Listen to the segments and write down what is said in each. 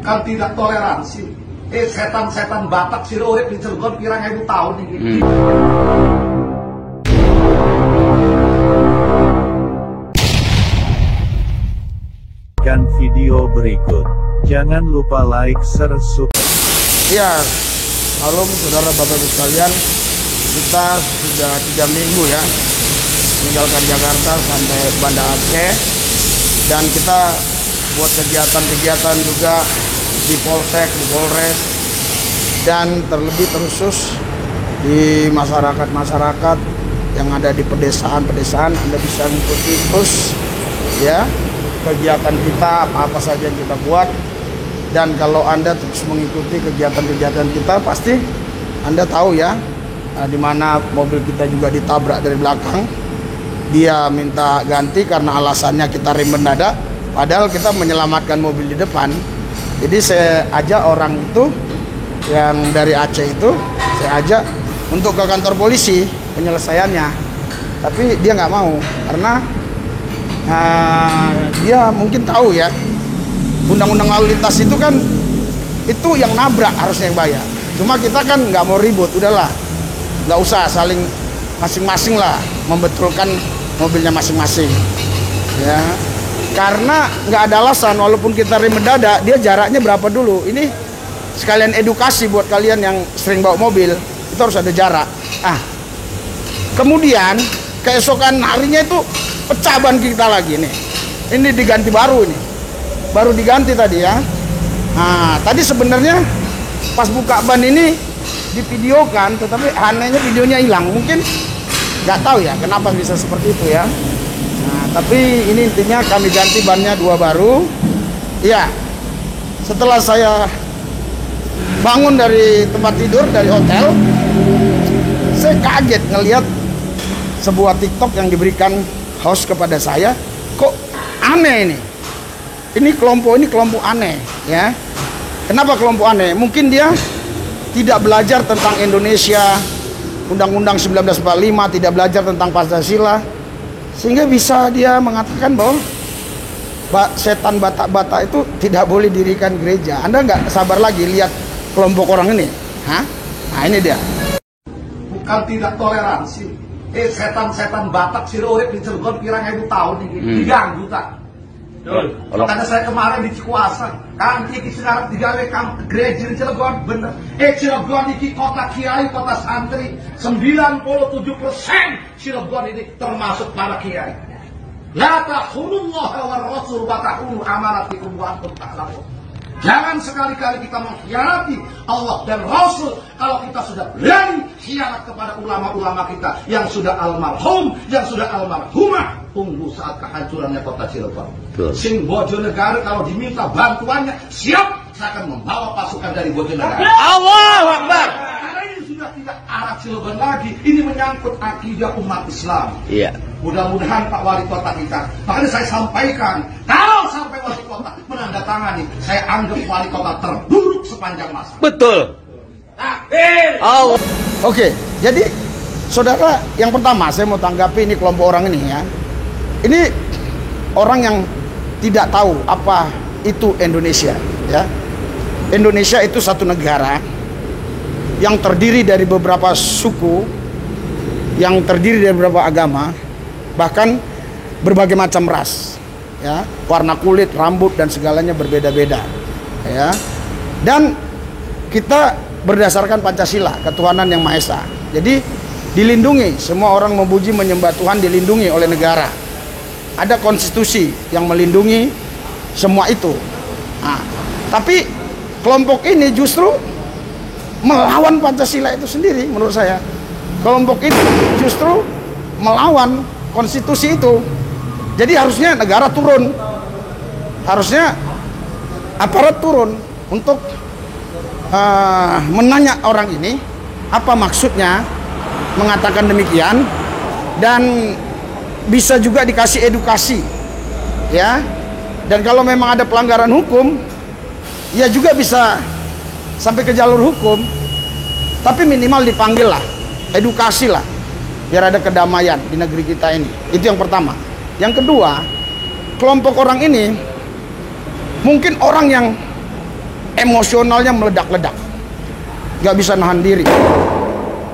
bukan tidak toleransi. Setan-setan Batak sira urip di Cilegon pirang ewu tahun iki. Dan video berikut. Jangan lupa like, share, subscribe. Ya, salam saudara bapak-ibu sekalian. Kita sudah 3 minggu ya meninggalkan Jakarta sampai Banda Aceh, dan kita buat kegiatan-kegiatan juga di Polsek, di Polres, dan terlebih terkhusus di masyarakat-masyarakat yang ada di pedesaan-pedesaan. Anda bisa mengikuti terus ya kegiatan kita, apa saja yang kita buat. Dan kalau Anda terus mengikuti kegiatan-kegiatan kita, pasti Anda tahu ya di mana mobil kita juga ditabrak dari belakang. Dia minta ganti karena alasannya kita rem mendadak, padahal kita menyelamatkan mobil di depan. Jadi saya ajak orang itu yang dari Aceh itu, saya ajak untuk ke kantor polisi penyelesaiannya, tapi dia nggak mau karena dia mungkin tahu ya undang-undang lalu lintas itu kan itu yang nabrak harusnya yang bayar. Cuma kita kan nggak mau ribut, udahlah nggak usah, saling masing-masing lah membetulkan mobilnya masing-masing ya, karena nggak ada alasan. Walaupun kita rem mendadak, dia jaraknya berapa dulu. Ini sekalian edukasi buat kalian yang sering bawa mobil, itu harus ada jarak. Kemudian keesokan harinya itu pecah ban kita lagi nih. Ini diganti baru nih, baru diganti tadi ya. Tadi sebenarnya pas buka ban ini divideokan, tetapi anehnya videonya hilang. Mungkin nggak tahu ya kenapa bisa seperti itu ya. Tapi ini intinya kami ganti bannya 2 baru. Ya, setelah saya bangun dari tempat tidur, dari hotel, saya kaget ngelihat sebuah TikTok yang diberikan host kepada saya. Kok aneh ini? Ini kelompok aneh ya. Kenapa kelompok aneh? Mungkin dia tidak belajar tentang Indonesia, Undang-Undang 1945, tidak belajar tentang Pancasila, sehingga bisa dia mengatakan bahwa setan Batak-Batak itu tidak boleh dirikan gereja. Anda nggak sabar lagi lihat kelompok orang ini? Nah ini dia. Bukan tidak toleransi. Setan-setan Batak sira urip di Cilegon pirang ewu tahun iki. Diganggu tak? Karena saya kemarin di Cikuasa, kan iki sekarang digawe gereja di Cilegon, bener. Cilegon iki kota kiai, kota santri. 97% Cilegon ini termasuk para kiai. La tahunullah wa rasul wa tahunu amanatikum wa antum ta'lamun. Jangan sekali-kali kita mengkhianati Allah dan Rasul. Kalau kita sudah berani khianat kepada ulama-ulama kita yang sudah almarhum, yang sudah almarhumah, tunggu saat kehancurannya kota Cilegon. Sing Bojonegoro kalau diminta bantuannya, siap, saya akan membawa pasukan dari Bojonegoro. Allahu Akbar. Karena ini sudah tidak arah Cilegon lagi. Ini menyangkut akidah umat Islam. Iya. Mudah-mudahan Pak Wali Kota kita, makanya saya sampaikan, kalau sampai Wali Kota menandatangani, saya anggap Wali Kota terburuk sepanjang masa. Betul. Oh. Oke, jadi saudara, yang pertama saya mau tanggapi ini kelompok orang ini ya. Ini orang yang tidak tahu apa itu Indonesia ya. Indonesia itu satu negara yang terdiri dari beberapa suku, yang terdiri dari beberapa agama, bahkan berbagai macam ras ya, warna kulit, rambut dan segalanya berbeda-beda ya. Dan kita berdasarkan Pancasila, ketuhanan yang Maha Esa. Jadi dilindungi, semua orang memuji menyembah Tuhan dilindungi oleh negara. Ada konstitusi yang melindungi semua itu. Tapi kelompok ini justru melawan Pancasila itu sendiri menurut saya. Kelompok ini justru melawan konstitusi itu. Jadi harusnya negara turun, harusnya aparat turun untuk menanya orang ini apa maksudnya mengatakan demikian, dan bisa juga dikasih edukasi ya. Dan kalau memang ada pelanggaran hukum, ya juga bisa sampai ke jalur hukum, tapi minimal dipanggil lah, edukasi lah, biar ada kedamaian di negeri kita ini. Itu yang pertama. Yang kedua, kelompok orang ini mungkin orang yang emosionalnya meledak-ledak, nggak bisa nahan diri,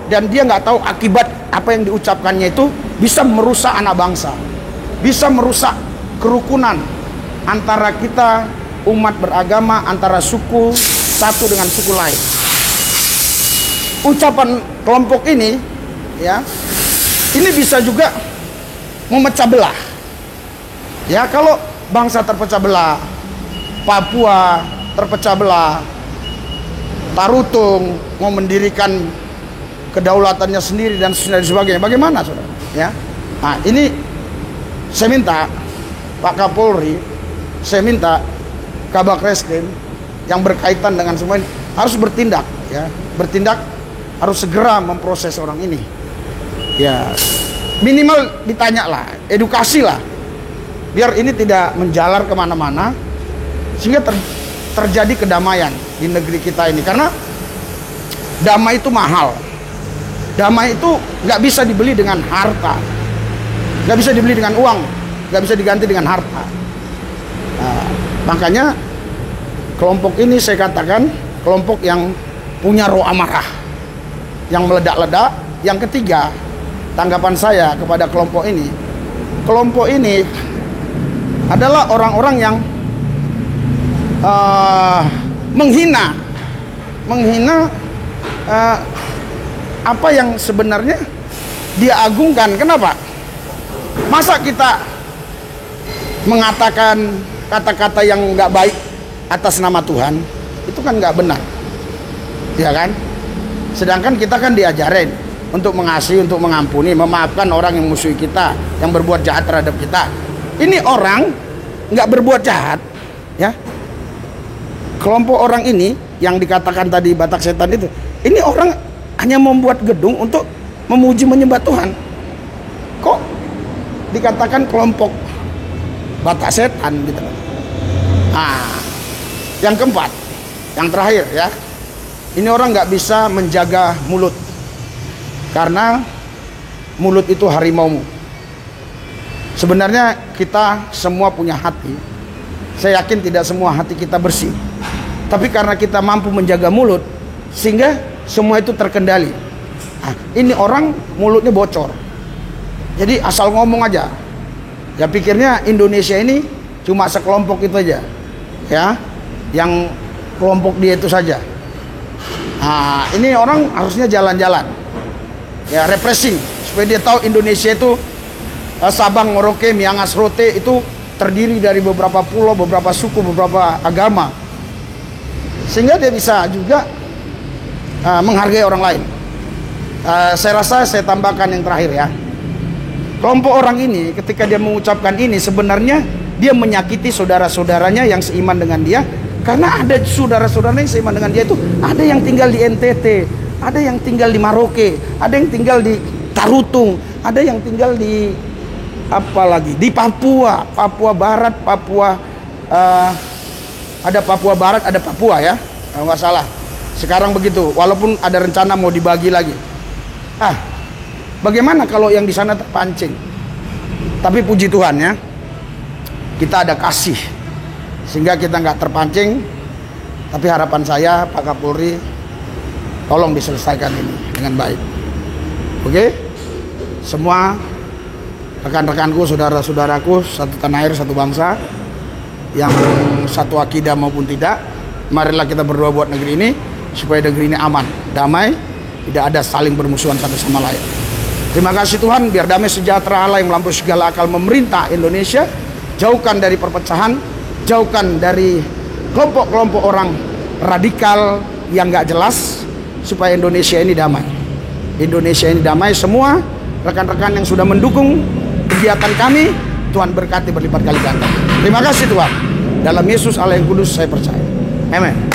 dan dia nggak tahu akibat apa yang diucapkannya itu bisa merusak anak bangsa, bisa merusak kerukunan antara kita umat beragama, antara suku satu dengan suku lain. Ucapan kelompok ini, ya, ini bisa juga memecah belah. Ya, kalau bangsa terpecah belah, Papua terpecah belah, Tarutung mau mendirikan kedaulatannya sendiri dan sebagainya, bagaimana, saudara? Ya, nah ini saya minta Pak Kapolri, saya minta Kabak Reskrim yang berkaitan dengan semua ini harus bertindak, ya, bertindak, harus segera memproses orang ini. Ya, minimal ditanya lah, edukasi lah, biar ini tidak menjalar kemana-mana, sehingga terjadi kedamaian di negeri kita ini. Karena damai itu mahal, damai itu nggak bisa dibeli dengan harta, nggak bisa dibeli dengan uang, nggak bisa diganti dengan harta. Nah, makanya kelompok ini saya katakan kelompok yang punya roh amarah, yang meledak-ledak. Yang ketiga, tanggapan saya kepada kelompok ini adalah orang-orang yang menghina apa yang sebenarnya dia agungkan. Kenapa? Masa kita mengatakan kata-kata yang nggak baik atas nama Tuhan, itu kan nggak benar, ya kan? Sedangkan kita kan diajarin untuk mengasihi, untuk mengampuni, memaafkan orang yang musuhi kita, yang berbuat jahat terhadap kita. Ini orang nggak berbuat jahat, ya. Kelompok orang ini yang dikatakan tadi Batak Setan itu, ini orang hanya membuat gedung untuk memuji menyembah Tuhan. Kok dikatakan kelompok Batak Setan gitu? Nah, yang keempat, yang terakhir, ya, ini orang nggak bisa menjaga mulut, karena mulut itu harimaumu. Sebenarnya kita semua punya hati. Saya yakin tidak semua hati kita bersih, tapi karena kita mampu menjaga mulut, sehingga semua itu terkendali. Nah, ini orang mulutnya bocor, jadi asal ngomong aja. Ya, pikirnya Indonesia ini cuma sekelompok itu aja, ya, yang kelompok dia itu saja. Nah, ini orang harusnya jalan-jalan, ya, refreshing, supaya dia tahu Indonesia itu Sabang, Merauke, Miangas, Rote itu terdiri dari beberapa pulau, beberapa suku, beberapa agama, sehingga dia bisa juga menghargai orang lain. Saya rasa saya tambahkan yang terakhir, ya. Kelompok orang ini ketika dia mengucapkan ini, sebenarnya dia menyakiti saudara-saudaranya yang seiman dengan dia. Karena ada saudara-saudaranya yang seiman dengan dia itu, ada yang tinggal di NTT, ada yang tinggal di Merauke, ada yang tinggal di Tarutung, ada yang tinggal di apalagi di Papua, Papua Barat, Papua, ada Papua Barat, ada Papua, ya, kalau nggak salah. Sekarang begitu, walaupun ada rencana mau dibagi lagi. Bagaimana kalau yang di sana terpancing? Tapi puji Tuhan, ya, kita ada kasih, sehingga kita nggak terpancing. Tapi harapan saya, Pak Kapolri, tolong diselesaikan ini dengan baik. Oke? Semua rekan-rekanku, saudara-saudaraku, satu tanah air, satu bangsa, yang satu akidah maupun tidak, marilah kita berdoa buat negeri ini, supaya negeri ini aman, damai, tidak ada saling bermusuhan satu sama lain. Terima kasih Tuhan, biar damai sejahtera Allah yang melampaui segala akal memerintah Indonesia. Jauhkan dari perpecahan, jauhkan dari kelompok-kelompok orang radikal yang gak jelas, supaya Indonesia ini damai. Indonesia ini damai. Semua rekan-rekan yang sudah mendukung kegiatan kami, Tuhan berkati berlipat kali ganda. Terima kasih Tuhan. Dalam Yesus Allah yang kudus saya percaya. Amin.